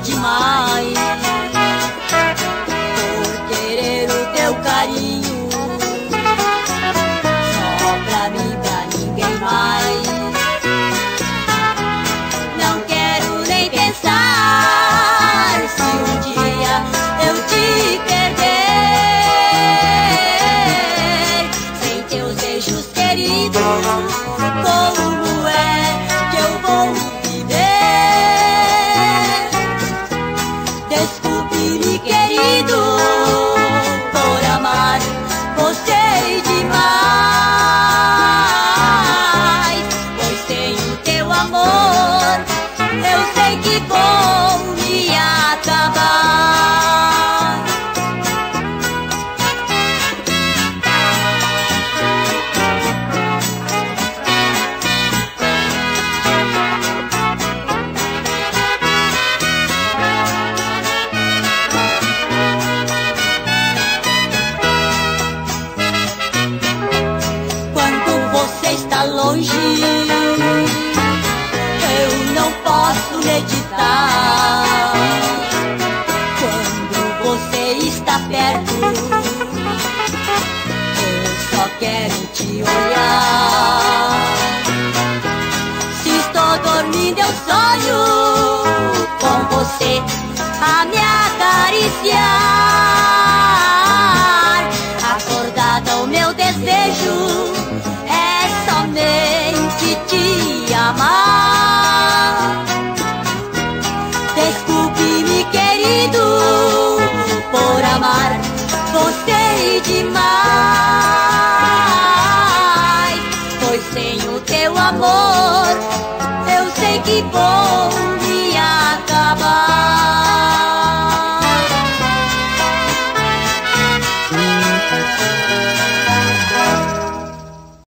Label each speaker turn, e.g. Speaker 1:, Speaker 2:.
Speaker 1: demais por querer o teu carinho, só pra mim, pra ninguém mais. Não quero nem pensar se um dia eu te perder. Sem teus beijos queridos, como é que eu vou viver? Desculpe-me, querido, por amar você demais, pois sem o teu amor eu sei que vou me acabar. Quando você está longe, eu não posso meditar. Quando você está perto, eu só quero te olhar. Se estou dormindo, eu sonho com você a me acariciar. Acordada, o meu desejo é somente te amar. Desculpe-me, querido, por amar você demais, pois sem o teu amor eu sei que vou